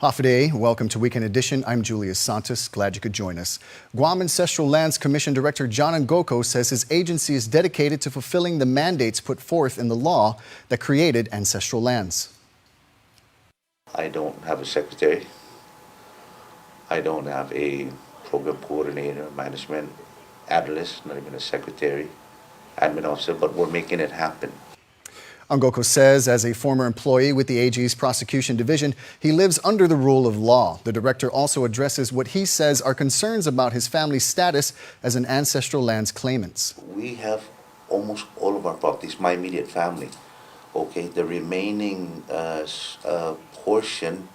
Hafa, welcome to Weekend Edition. I'm Julius Santos. Glad you could join us. Guam Ancestral Lands Commission Director John Ngoko says his agency is dedicated to fulfilling the mandates put forth in the law that created ancestral lands. I don't have a secretary. I don't have a program coordinator, management analyst, not even a secretary, admin officer, but we're making it happen. Ngoko says as a former employee with the AG's prosecution division, he lives under the rule of law. The director also addresses what he says are concerns about his family's status as an ancestral lands claimant. We have almost all of our properties, my immediate family. Okay, the remaining portion,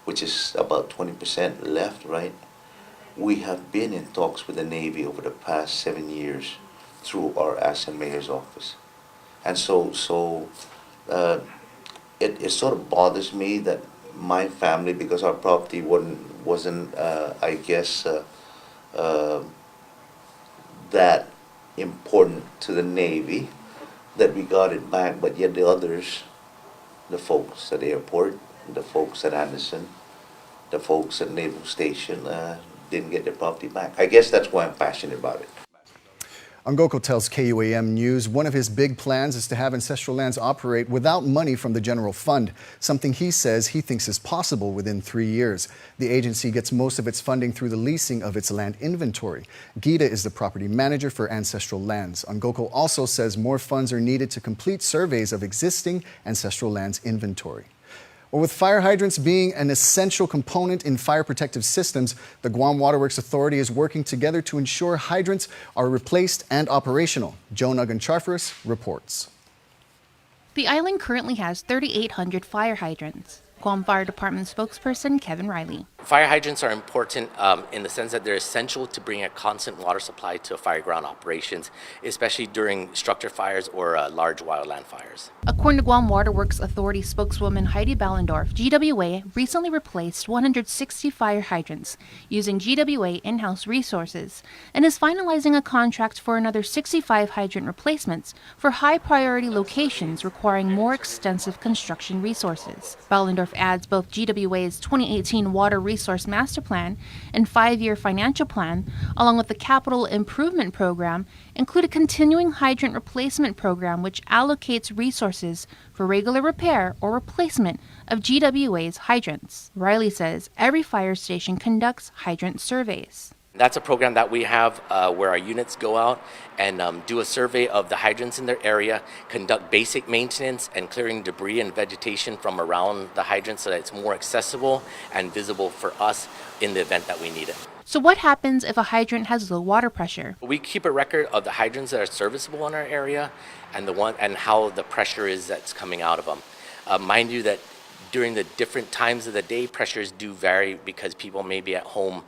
which is about 20% left, right? We have been in talks with the Navy over the past 7 years through our Assistant Mayor's office. And so it sort of bothers me that my family, because our property wasn't I guess, that important to the Navy, that we got it back, but yet the others, the folks at the airport, the folks at Anderson, the folks at Naval Station, didn't get their property back. I guess that's why I'm passionate about it. Ngoko tells KUAM News one of his big plans is to have ancestral lands operate without money from the general fund, something he says he thinks is possible within 3 years. The agency gets most of its funding through the leasing of its land inventory. Gita is the property manager for ancestral lands. Ngoko also says more funds are needed to complete surveys of existing ancestral lands inventory. Well, with fire hydrants being an essential component in fire protective systems, the Guam Waterworks Authority is working together to ensure hydrants are replaced and operational. Jonah Gancharfris reports. The island currently has 3,800 fire hydrants. Guam Fire Department spokesperson Kevin Riley. Fire hydrants are important in the sense that they're essential to bring a constant water supply to fire ground operations, especially during structure fires or large wildland fires. According to Guam Waterworks Authority spokeswoman Heidi Ballendorf, GWA recently replaced 160 fire hydrants using GWA in-house resources and is finalizing a contract for another 65 hydrant replacements for high-priority locations requiring more extensive construction resources. Ballendorf adds both GWA's 2018 Water Resource Master Plan and 5-year financial plan, along with the Capital Improvement Program, include a continuing hydrant replacement program which allocates resources for regular repair or replacement of GWA's hydrants. Riley says every fire station conducts hydrant surveys. That's a program that we have where our units go out and do a survey of the hydrants in their area, conduct basic maintenance and clearing debris and vegetation from around the hydrant so that it's more accessible and visible for us in the event that we need it. So what happens if a hydrant has low water pressure? We keep a record of the hydrants that are serviceable in our area and how the pressure is that's coming out of them. Mind you that during the different times of the day, pressures do vary because people may be at home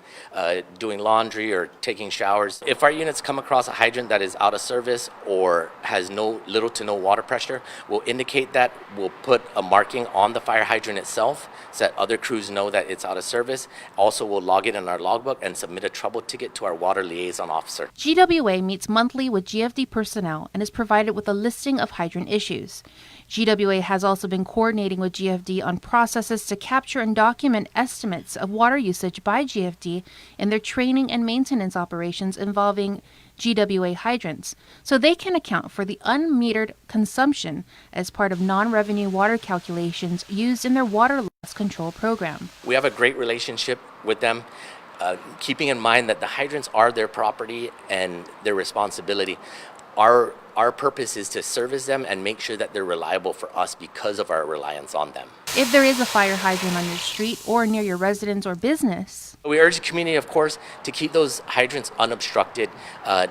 doing laundry or taking showers. If our units come across a hydrant that is out of service or has little to no water pressure, we'll indicate that. We'll put a marking on the fire hydrant itself so that other crews know that it's out of service. Also, we'll log it in our logbook and submit a trouble ticket to our water liaison officer. GWA meets monthly with GFD personnel and is provided with a listing of hydrant issues. GWA has also been coordinating with GFD on processes to capture and document estimates of water usage by GFD in their training and maintenance operations involving GWA hydrants, so they can account for the unmetered consumption as part of non-revenue water calculations used in their water loss control program. We have a great relationship with them, keeping in mind that the hydrants are their property and their responsibility. Our purpose is to service them and make sure that they're reliable for us because of our reliance on them. If there is a fire hydrant on your street or near your residence or business, we urge the community, of course, to keep those hydrants unobstructed.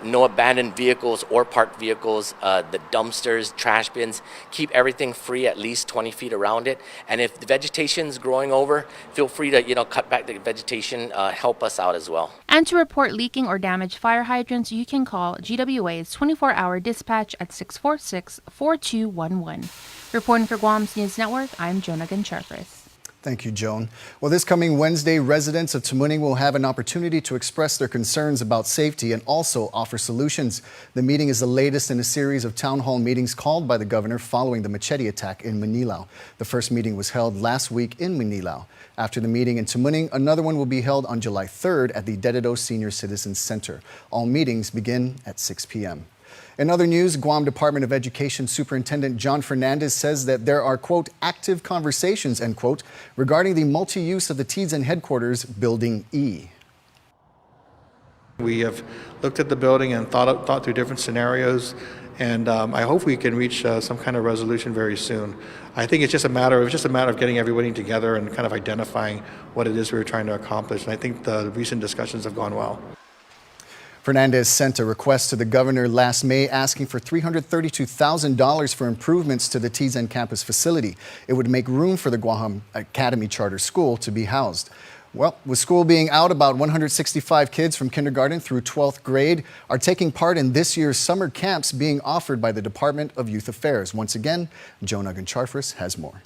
No abandoned vehicles or parked vehicles, the dumpsters, trash bins. Keep everything free at least 20 feet around it. And if the vegetation's growing over, feel free to cut back the vegetation. Help us out as well. And to report leaking or damaged fire hydrants, you can call GWA's 24-hour dispatch at 646-4211. Reporting for Guam's News Network, I'm Jonah Gancharfris. Thank you, Joan. Well, this coming Wednesday, residents of Tamuning will have an opportunity to express their concerns about safety and also offer solutions. The meeting is the latest in a series of town hall meetings called by the governor following the machete attack in Manilao. The first meeting was held last week in Manilao. After the meeting in Tamuning, another one will be held on July 3rd at the Dededo Senior Citizens Center. All meetings begin at 6 p.m. In other news, Guam Department of Education Superintendent John Fernandez says that there are, quote, active conversations, end quote, regarding the multi-use of the TSN headquarters, Building E. We have looked at the building and thought through different scenarios, and I hope we can reach some kind of resolution very soon. I think it's just a matter of getting everybody together and kind of identifying what it is we're trying to accomplish, and I think the recent discussions have gone well. Fernandez sent a request to the governor last May asking for $332,000 for improvements to the TSN campus facility. It would make room for the Guam Academy Charter School to be housed. Well, with school being out, about 165 kids from kindergarten through 12th grade are taking part in this year's summer camps being offered by the Department of Youth Affairs. Once again, Joan Ugan-Charfris has more.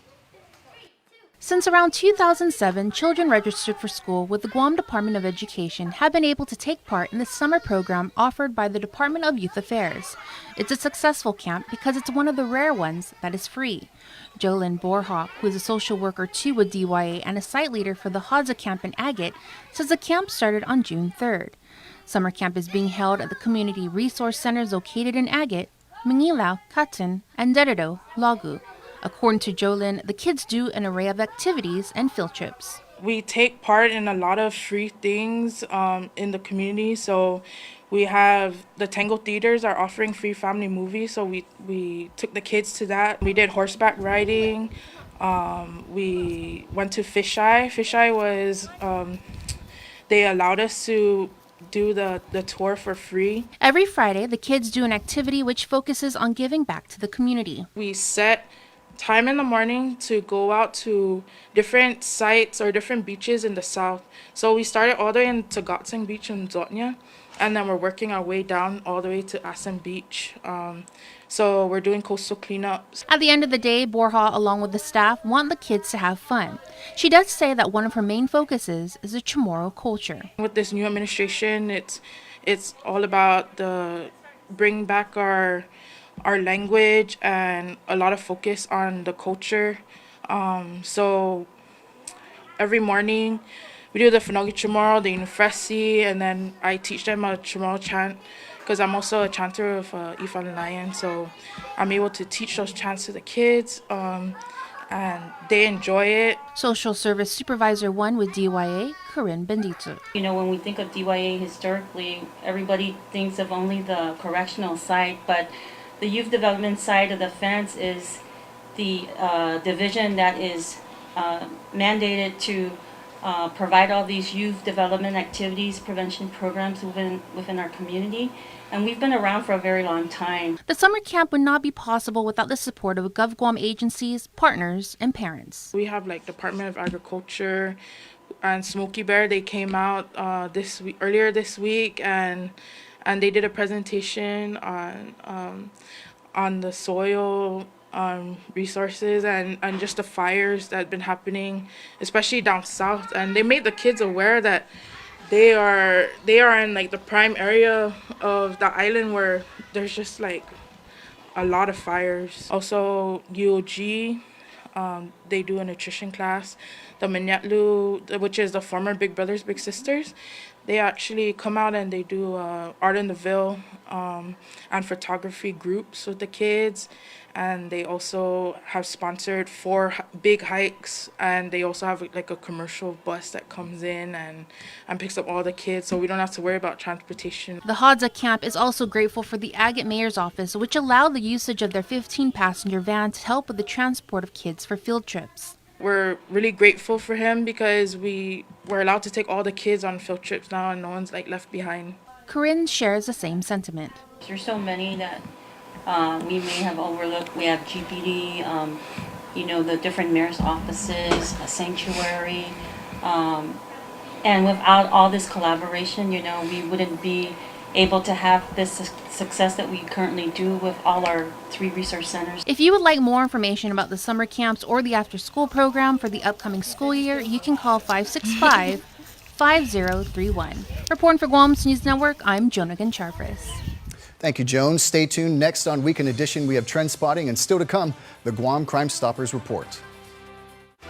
Since around 2007, children registered for school with the Guam Department of Education have been able to take part in the summer program offered by the Department of Youth Affairs. It's a successful camp because it's one of the rare ones that is free. Jolyn Borhoff, who is a social worker too with DYA and a site leader for the Hadza camp in Agate, says the camp started on June 3rd. Summer camp is being held at the community resource centers located in Agate, Manilao, Catan, and Dededo, Lagu. According to Jolyn, the kids do an array of activities and field trips. We take part in a lot of free things in the community. So we have the Tango Theaters are offering free family movies. So we took the kids to that. We did horseback riding. We went to Fisheye. Fisheye was, they allowed us to do the tour for free. Every Friday, the kids do an activity which focuses on giving back to the community. We set time in the morning to go out to different sites or different beaches in the south. So we started all the way in Tagatsing Beach in Zotnya, and then we're working our way down all the way to Assam Beach. So we're doing coastal cleanups. At the end of the day, Borja, along with the staff, want the kids to have fun. She does say that one of her main focuses is the Chamorro culture. With this new administration, it's all about bringing back our language and a lot of focus on the culture. So every morning we do the Whanogi Chamorro, the Unifresi, and then I teach them a Chamorro chant because I'm also a chanter of Ifan Lion. So I'm able to teach those chants to the kids and they enjoy it. Social Service Supervisor 1 with DYA, Corinne Bendito. You know, when we think of DYA historically, everybody thinks of only the correctional side, but the youth development side of the fence is the division that is mandated to provide all these youth development activities, prevention programs within our community. And we've been around for a very long time. The summer camp would not be possible without the support of GovGuam agencies, partners, and parents. We have like Department of Agriculture and Smokey Bear. They came out earlier this week and they did a presentation on the soil resources and just the fires that have been happening, especially down south. And they made the kids aware that they are in like the prime area of the island where there's just like a lot of fires. Also UOG, they do a nutrition class. The Minyatlu, which is the former Big Brothers Big Sisters, they actually come out and they do art in the Ville and photography groups with the kids. And they also have sponsored 4 big hikes, and they also have like a commercial bus that comes in and picks up all the kids, so we don't have to worry about transportation. The Hadza camp is also grateful for the Agate Mayor's office, which allowed the usage of their 15-passenger van to help with the transport of kids for field trips. We're really grateful for him because we're allowed to take all the kids on field trips now, and no one's like left behind. Corinne shares the same sentiment. There's so many that we may have overlooked. We have GPD, the different mayor's offices, a sanctuary, and without all this collaboration, we wouldn't be able to have this success that we currently do with all our 3 resource centers. If you would like more information about the summer camps or the after-school program for the upcoming school year, you can call 565-5031. Reporting for Guam's News Network, I'm Jonagan Charfris. Thank you, Joan. Stay tuned. Next on Weekend Edition, we have trend spotting, and still to come, the Guam Crime Stoppers report.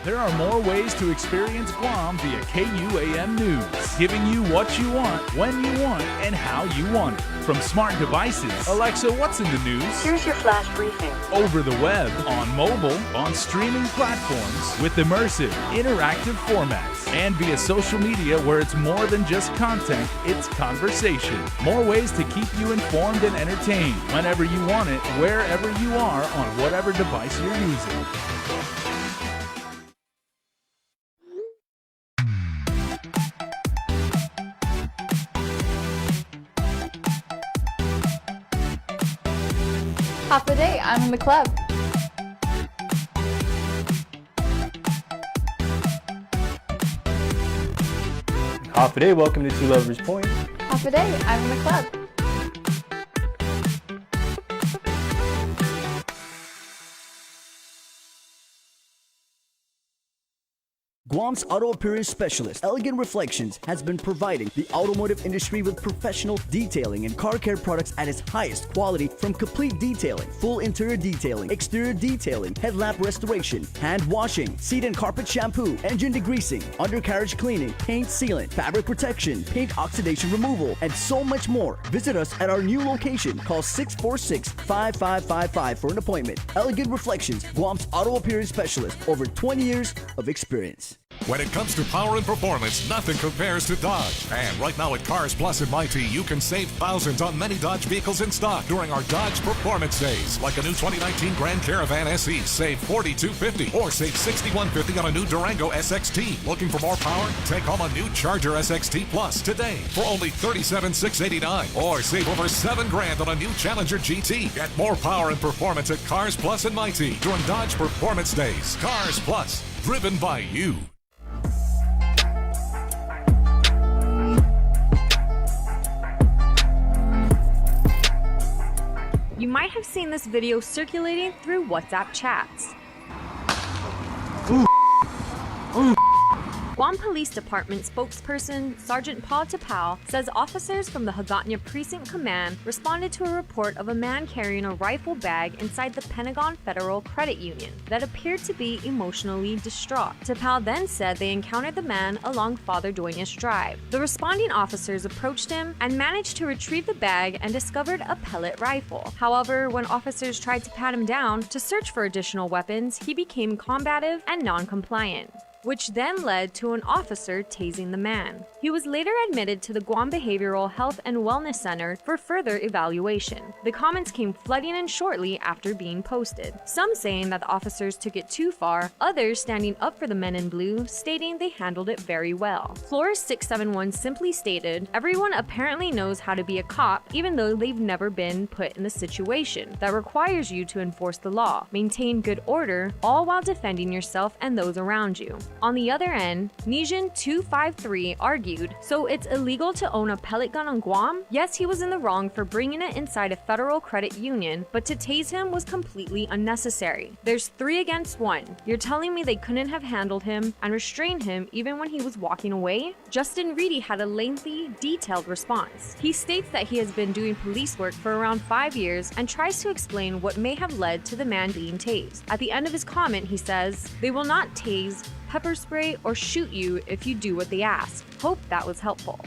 There are more ways to experience Guam via KUAM News, giving you what you want, when you want, and how you want it. From smart devices, Alexa, what's in the news? Here's your flash briefing. Over the web, on mobile, on streaming platforms, with immersive, interactive formats, and via social media where it's more than just content, it's conversation. More ways to keep you informed and entertained whenever you want it, wherever you are, on whatever device you're using. Half the day, I'm in the club. Half a day, welcome to Two Lovers Point. Half a day, I'm in the club. Guam's auto appearance specialist, Elegant Reflections, has been providing the automotive industry with professional detailing and car care products at its highest quality, from complete detailing, full interior detailing, exterior detailing, headlamp restoration, hand washing, seat and carpet shampoo, engine degreasing, undercarriage cleaning, paint sealant, fabric protection, paint oxidation removal, and so much more. Visit us at our new location. Call 646-5555 for an appointment. Elegant Reflections, Guam's auto appearance specialist, over 20 years of experience. When it comes to power and performance, nothing compares to Dodge. And right now at Cars Plus in Mighty, you can save thousands on many Dodge vehicles in stock during our Dodge Performance Days. Like a new 2019 Grand Caravan SE, save $4,250, or save $6,150 on a new Durango SXT. Looking for more power? Take home a new Charger SXT Plus today for only $37,689, or save over $7,000 on a new Challenger GT. Get more power and performance at Cars Plus in Mighty during Dodge Performance Days. Cars Plus, driven by you. You might have seen this video circulating through WhatsApp chats. Guam Police Department spokesperson Sergeant Paul Tapao says officers from the Hagåtña Precinct Command responded to a report of a man carrying a rifle bag inside the Pentagon Federal Credit Union that appeared to be emotionally distraught. Tapao then said they encountered the man along Father Dueñas Drive. The responding officers approached him and managed to retrieve the bag and discovered a pellet rifle. However, when officers tried to pat him down to search for additional weapons, he became combative and non-compliant, which then led to an officer tasing the man. He was later admitted to the Guam Behavioral Health and Wellness Center for further evaluation. The comments came flooding in shortly after being posted, some saying that the officers took it too far, others standing up for the men in blue, stating they handled it very well. Flores 671 simply stated, "Everyone apparently knows how to be a cop, even though they've never been put in the situation that requires you to enforce the law, maintain good order, all while defending yourself and those around you." On the other end, Nijin 253 argued, "So it's illegal to own a pellet gun on Guam? Yes, he was in the wrong for bringing it inside a federal credit union, but to tase him was completely unnecessary. There's 3 against 1. You're telling me they couldn't have handled him and restrained him even when he was walking away?" Justin Reedy had a lengthy, detailed response. He states that he has been doing police work for around 5 years and tries to explain what may have led to the man being tased. At the end of his comment, he says, "They will not tase, pepper spray, or shoot you if you do what they ask. Hope that was helpful."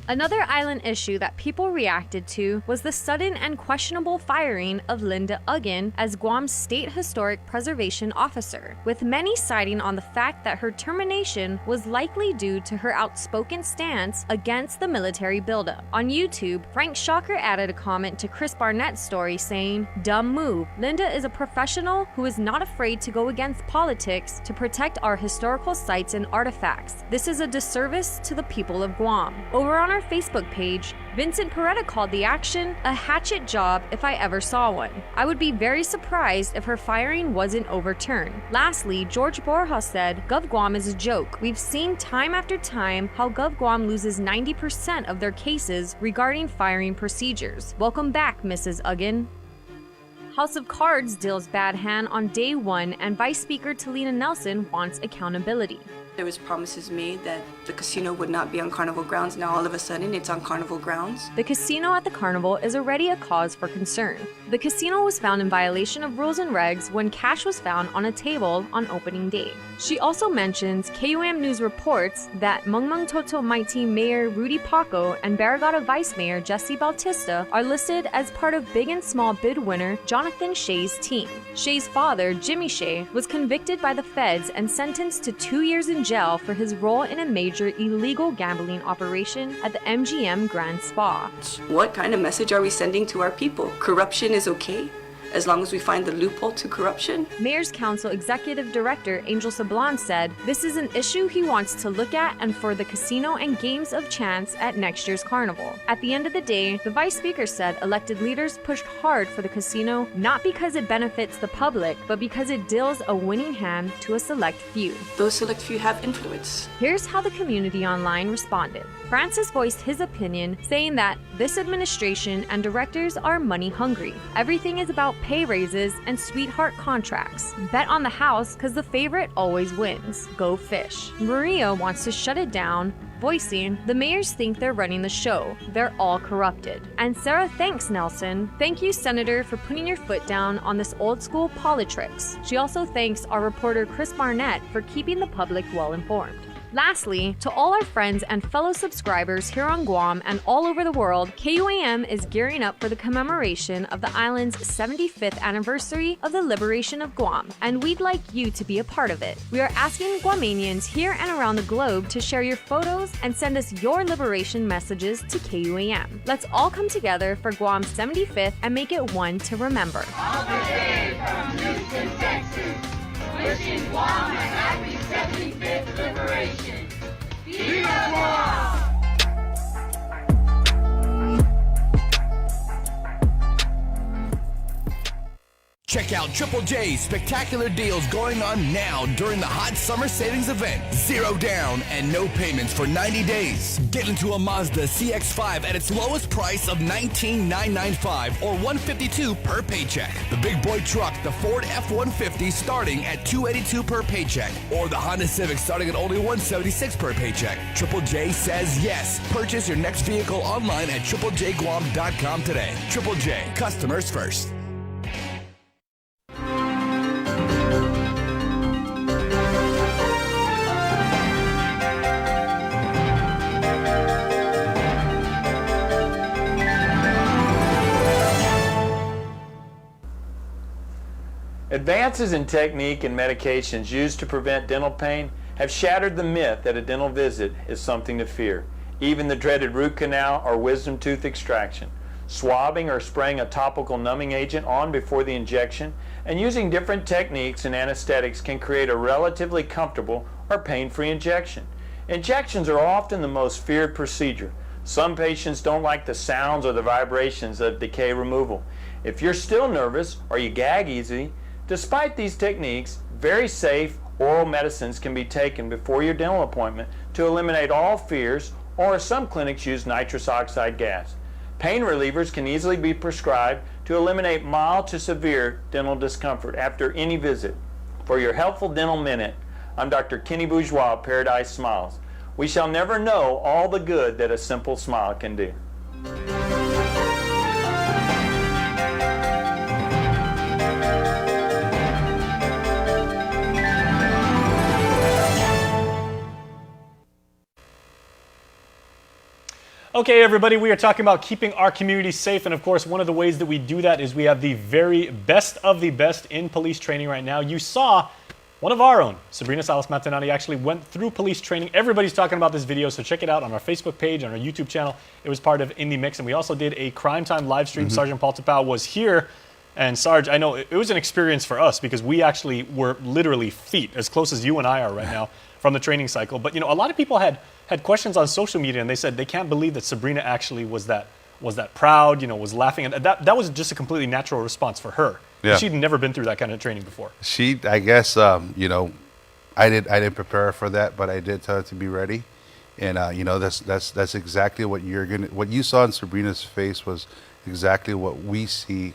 Another island issue that people reacted to was the sudden and questionable firing of Linda Uggan as Guam's State Historic Preservation Officer, with many citing on the fact that her termination was likely due to her outspoken stance against the military buildup. On YouTube, Frank Shocker added a comment to Chris Barnett's story saying, "Dumb move. Linda is a professional who is not afraid to go against politics to protect our historical sites and artifacts. This is a disservice to the people of Guam." Over on our our Facebook page, Vincent Peretta called the action a hatchet job if I ever saw one. I would be very surprised if her firing wasn't overturned. Lastly, George Borja said, GovGuam is a joke. We've seen time after time how GovGuam loses 90% of their cases regarding firing procedures. Welcome back, Mrs. Uggan. House of Cards deals bad hand on day one, and Vice Speaker Talina Nelson wants accountability. There was promises made that the casino would not be on Carnival grounds. Now all of a sudden it's on Carnival grounds. The casino at the Carnival is already a cause for concern. The casino was found in violation of rules and regs when cash was found on a table on opening day. She also mentions KUAM News reports that Mangmangtoto Mighty Mayor Rudy Paco and Barragata Vice Mayor Jesse Bautista are listed as part of big and small bid winner Jonathan Shea's team. Shea's father, Jimmy Shea, was convicted by the feds and sentenced to 2 years in jail for his role in a major illegal gambling operation at the MGM Grand Spa. What kind of message are we sending to our people? Corruption is okay, as long as we find the loophole to corruption? Mayor's Council Executive Director Angel Sablan said this is an issue he wants to look at and for the casino and games of chance at next year's carnival. At the end of the day, the Vice Speaker said elected leaders pushed hard for the casino not because it benefits the public, but because it deals a winning hand to a select few. Those select few have influence. Here's how the community online responded. Francis voiced his opinion, saying that this administration and directors are money hungry. Everything is about pay raises and sweetheart contracts. Bet on the house because the favorite always wins. Go fish. Maria wants to shut it down, voicing, the mayors think they're running the show. They're all corrupted. And Sarah thanks Nelson. Thank you, Senator, for putting your foot down on this old school politics. She also thanks our reporter Chris Barnett for keeping the public well informed. Lastly, to all our friends and fellow subscribers here on Guam and all over the world, KUAM is gearing up for the commemoration of the island's 75th anniversary of the liberation of Guam, and we'd like you to be a part of it. We are asking Guamanians here and around the globe to share your photos and send us your liberation messages to KUAM. Let's all come together for Guam's 75th and make it one to remember. All the day from Houston, Texas, wishing Guam a happy 75th liberation. Viva Guam! Check out Triple J's spectacular deals going on now during the hot summer savings event. 0 down and no payments for 90 days. Get into a Mazda CX-5 at its lowest price of $19,995 or $152 per paycheck. The big boy truck, the Ford F-150, starting at $282 per paycheck, or the Honda Civic starting at only $176 per paycheck. Triple J says yes. Purchase your next vehicle online at triplejguam.com today. Triple J, customers first. Advances in technique and medications used to prevent dental pain have shattered the myth that a dental visit is something to fear. Even the dreaded root canal or wisdom tooth extraction. Swabbing or spraying a topical numbing agent on before the injection and using different techniques and anesthetics can create a relatively comfortable or pain-free injection. Injections are often the most feared procedure. Some patients don't like the sounds or the vibrations of decay removal. If you're still nervous or you gag easily, despite these techniques, very safe oral medicines can be taken before your dental appointment to eliminate all fears, or some clinics use nitrous oxide gas. Pain relievers can easily be prescribed to eliminate mild to severe dental discomfort after any visit. For your Helpful Dental Minute, I'm Dr. Kenny Bourgeois of Paradise Smiles. We shall never know all the good that a simple smile can do. Okay, everybody, we are talking about keeping our community safe, and of course, one of the ways that we do that is we have the very best of the best in police training right now. You saw one of our own, Sabrina Salas-Matanani, actually went through police training. Everybody's talking about this video, so check it out on our Facebook page, on our YouTube channel. It was part of In the Mix, and we also did a Crime Time live stream. Sergeant Paul Tapau was here, and Sarge, I know it was an experience for us because we actually were literally feet, as close as you and I are right now, from the training cycle. But, you know, a lot of people had had questions on social media, and they said they can't believe that Sabrina actually was that proud, was laughing, and that was just a completely natural response for her. Yeah. She'd never been through that kind of training before. I guess, I didn't prepare her for that, but I did tell her to be ready, and that's exactly what what you saw in Sabrina's face was exactly what we see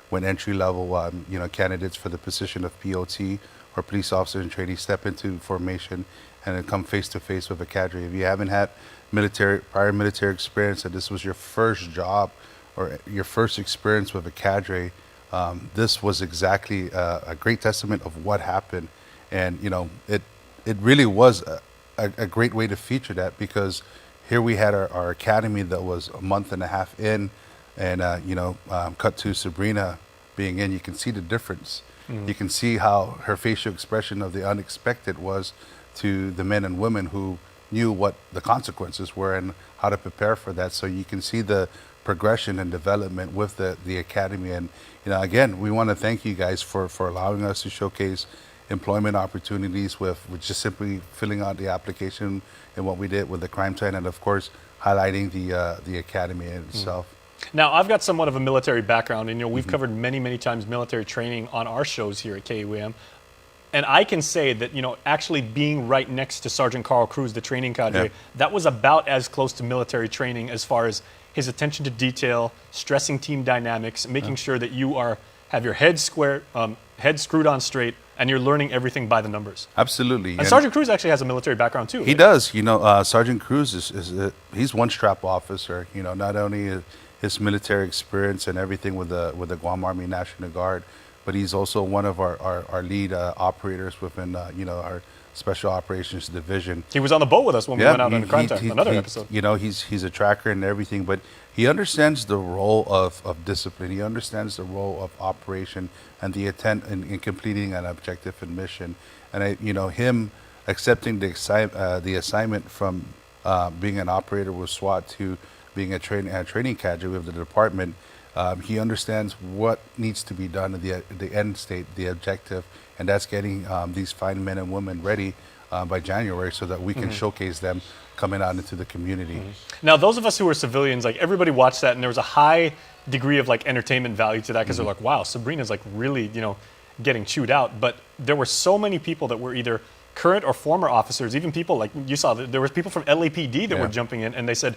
when entry level candidates for the position of POT or police officer and trainee step into formation and then come face to face with a cadre. If you haven't had prior military experience and this was your first job or your first experience with a cadre, this was exactly a great testament of what happened. And it really was a great way to feature that, because here we had our academy that was a month and a half in, and cut to Sabrina being in. You can see the difference. You can see how her facial expression of the unexpected was to the men and women who knew what the consequences were and how to prepare for that. So you can see the progression and development with the academy. And again, we want to thank you guys for allowing us to showcase employment opportunities with just simply filling out the application and what we did with the crime time, and of course highlighting the academy in itself. Now, I've got somewhat of a military background, and we've covered many times military training on our shows here at KUAM. And I can say that, actually being right next to Sergeant Carl Cruz, the training cadre, that was about as close to military training as far as his attention to detail, stressing team dynamics, making sure that you have your head square, head screwed on straight, and you're learning everything by the numbers. Absolutely. And Sergeant Cruz actually has a military background too. He does. Sergeant Cruz he's one strap officer. Not only his military experience and everything with the Guam Army National Guard, but he's also one of our lead operators within our Special Operations Division. He was on the boat with us when we went out on the crime time, another episode. He's a tracker and everything, but he understands the role of discipline. He understands the role of operation and the intent in completing an objective and mission. And him accepting the assignment from being an operator with SWAT to being a training cadre with the department, he understands what needs to be done at the end state, the objective, and that's getting these fine men and women ready by January so that we can showcase them coming out into the community. Now, those of us who are civilians, everybody watched that, and there was a high degree of entertainment value to that, because they're like, wow, Sabrina's really, getting chewed out. But there were so many people that were either current or former officers, even people you saw, there were people from LAPD that were jumping in, and they said,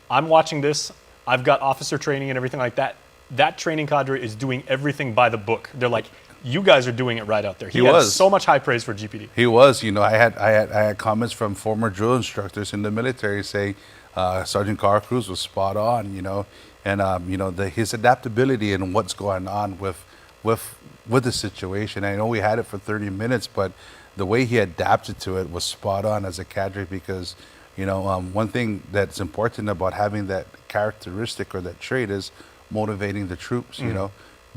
I'm watching this, I've got officer training and everything like that. That training cadre is doing everything by the book. They're like, you guys are doing it right out there. He had so much high praise for GPD. He was. I had comments from former drill instructors in the military saying Sergeant Carl Cruz was spot on. And his adaptability and what's going on with the situation. I know we had it for 30 minutes, but the way he adapted to it was spot on as a cadre, because one thing that's important about having that characteristic or that trait is motivating the troops.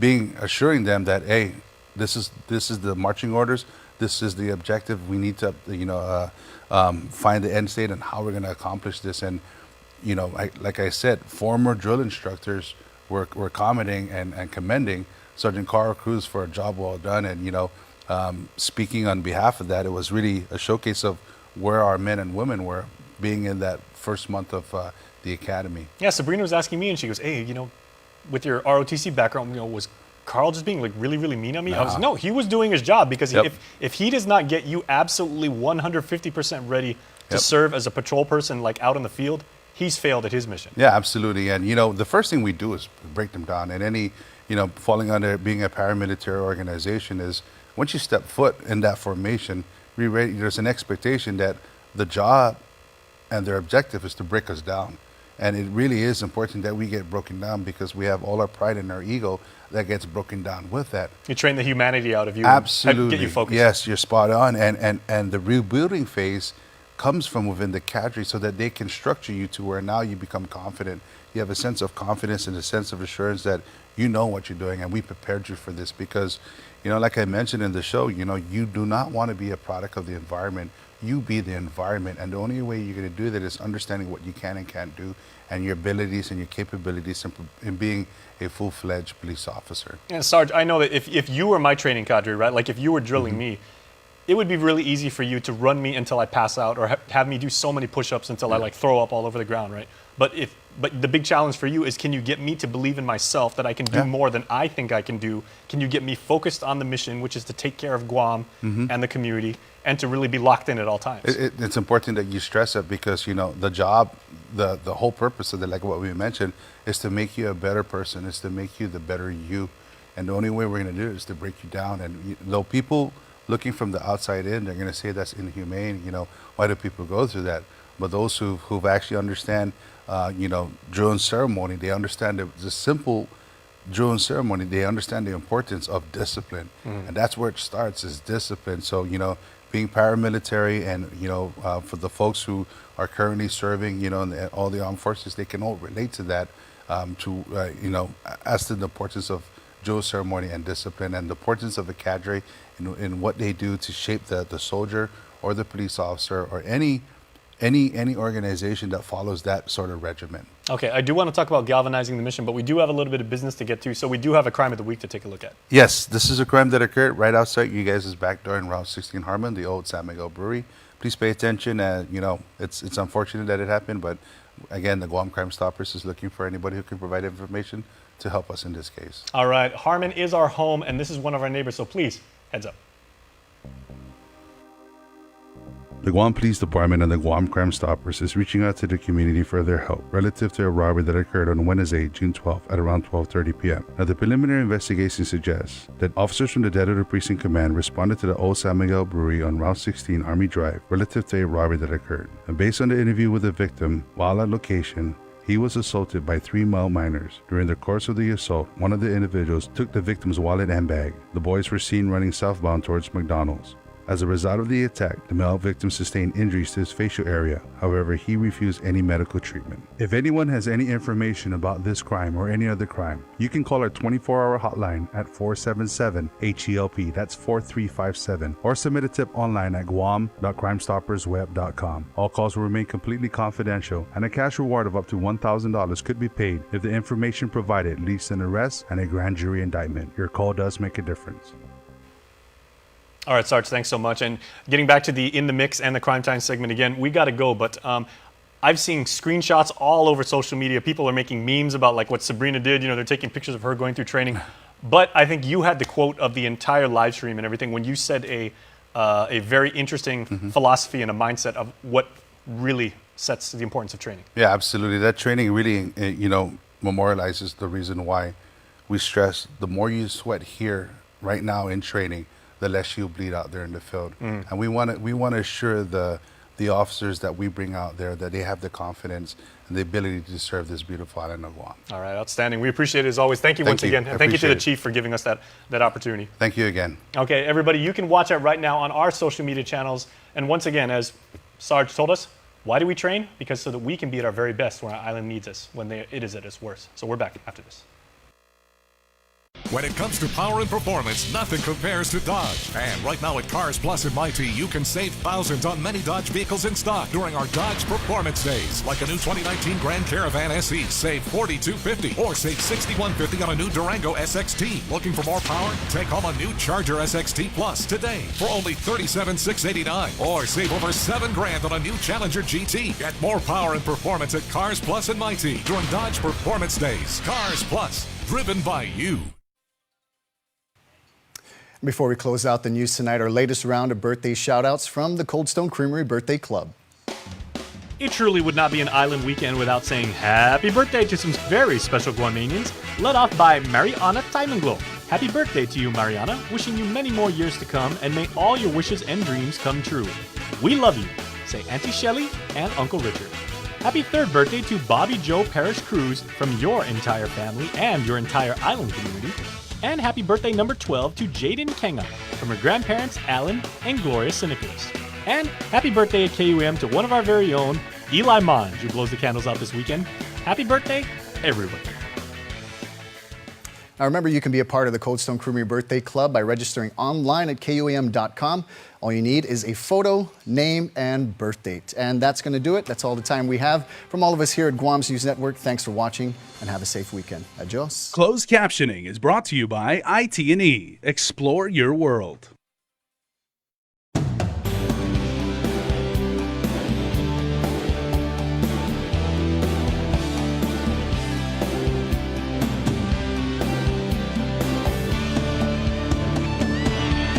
Assuring them that, hey, this is the marching orders, this is the objective, we need to find the end state and how we're going to accomplish this. And like I said, former drill instructors were commenting and commending Sergeant Carl Cruz for a job well done. And speaking on behalf of that, it was really a showcase of where our men and women were being in that first month of the academy. Yeah, Sabrina was asking me, and she goes, hey, with your ROTC background, was Carl just being really mean on me? I was no, he was doing his job, because if he does not get you absolutely 150% ready to serve as a patrol person out in the field, he's failed at his mission. Yeah, absolutely. And the first thing we do is break them down. And any falling under being a paramilitary organization is, once you step foot in that formation, there's an expectation that the job and their objective is to break us down. And it really is important that we get broken down, because we have all our pride and our ego that gets broken down with that. You train the humanity out of you. Absolutely. And get you focused. Yes, you're spot on. And the rebuilding phase comes from within the cadre, so that they can structure you to where now you become confident. You have a sense of confidence and a sense of assurance that you know what you're doing, and we prepared you for this. Because, like I mentioned in the show, you do not want to be a product of the environment. You be the environment, and the only way you're going to do that is understanding what you can and can't do, and your abilities and your capabilities in being a full-fledged police officer. And Sarge, I know that if you were my training cadre, right, if you were drilling me, it would be really easy for you to run me until I pass out or have me do so many push-ups until I like throw up all over the ground, right? But the big challenge for you is, can you get me to believe in myself that I can do more than I think I can do? Can you get me focused on the mission, which is to take care of Guam and the community, and to really be locked in at all times? It's important that you stress it because, you know, the job, the whole purpose of it, like what we mentioned, is to make you a better person, is to make you the better you. And the only way we're going to do it is to break you down. And though people looking from the outside in, they're going to say that's inhumane, you know, why do people go through that? But those who've actually understand, you know, drill and ceremony, they understand the simple drill and ceremony, they understand the importance of discipline. And that's where it starts, is discipline. So, you know, being paramilitary and, you know, for the folks who are currently serving, you know, in all the armed forces, they can all relate to that, you know, as to the importance of drill ceremony and discipline and the importance of a cadre in what they do to shape the soldier or the police officer or any organization that follows that sort of regimen. Okay, I do want to talk about galvanizing the mission, but we do have a little bit of business to get to, so we do have a crime of the week to take a look at. Yes, this is a crime that occurred right outside you guys' back door in Route 16 Harmon, the old San Miguel Brewery. Please pay attention. You know, it's unfortunate that it happened, but again, the Guam Crime Stoppers is looking for anybody who can provide information to help us in this case. All right, Harmon is our home, and this is one of our neighbors, so please, heads up. The Guam Police Department and the Guam Crime Stoppers is reaching out to the community for their help relative to a robbery that occurred on Wednesday, June 12th at around 12:30 p.m. Now, the preliminary investigation suggests that officers from the Delaware Precinct Command responded to the old San Miguel Brewery on Route 16 Army Drive relative to a robbery that occurred. And based on the interview with the victim, while at location, he was assaulted by 3 male minors. During the course of the assault, one of the individuals took the victim's wallet and bag. The boys were seen running southbound towards McDonald's. As a result of the attack, the male victim sustained injuries to his facial area. However, he refused any medical treatment. If anyone has any information about this crime or any other crime, you can call our 24-hour hotline at 477-HELP, that's 4357, or submit a tip online at guam.crimestoppersweb.com. All calls will remain completely confidential, and a cash reward of up to $1,000 could be paid if the information provided leads to an arrest and a grand jury indictment. Your call does make a difference. All right, Sarge, thanks so much. And getting back to the In the Mix and the Crime Time segment again, we got to go, but I've seen screenshots all over social media. People are making memes about like what Sabrina did. You know, they're taking pictures of her going through training. But I think you had the quote of the entire live stream and everything when you said a very interesting philosophy and a mindset of what really sets the importance of training. Yeah, absolutely. That training really, you know, memorializes the reason why we stress the more you sweat here right now in training, the less you'll bleed out there in the field. And we want to assure the officers that we bring out there that they have the confidence and the ability to serve this beautiful island of Guam. All right, outstanding. We appreciate it as always. Thank you once again. And thank you to the Chief for giving us that opportunity. Thank you again. Okay, everybody, you can watch it right now on our social media channels. And once again, as Sarge told us, why do we train? Because so that we can be at our very best when our island needs us, when it is at its worst. So we're back after this. When it comes to power and performance, nothing compares to Dodge. And right now at Cars Plus in Mighty, you can save thousands on many Dodge vehicles in stock during our Dodge Performance Days. Like a new 2019 Grand Caravan SE, save $4,250. Or save $6,150 on a new Durango SXT. Looking for more power? Take home a new Charger SXT Plus today for only $37,689. Or save over $7,000 on a new Challenger GT. Get more power and performance at Cars Plus in Mighty during Dodge Performance Days. Cars Plus, driven by you. Before we close out the news tonight, our latest round of birthday shout-outs from the Cold Stone Creamery Birthday Club. It truly would not be an island weekend without saying happy birthday to some very special Guamanians, led off by Mariana Timenglo. Happy birthday to you, Mariana. Wishing you many more years to come, and may all your wishes and dreams come true. We love you, say Auntie Shelley and Uncle Richard. Happy third birthday to Bobby Joe Parrish Cruz from your entire family and your entire island community. And happy birthday number 12 to Jaden Kenga from her grandparents Alan and Gloria Sinicolas. And happy birthday at KUAM to one of our very own, Eli Monge, who blows the candles out this weekend. Happy birthday, everybody. Now remember, you can be a part of the Cold Stone Creamery Birthday Club by registering online at KUAM.com. All you need is a photo, name, and birth date. And that's going to do it. That's all the time we have. From all of us here at Guam's News Network, thanks for watching and have a safe weekend. Adios. Closed captioning is brought to you by IT&E. Explore your world.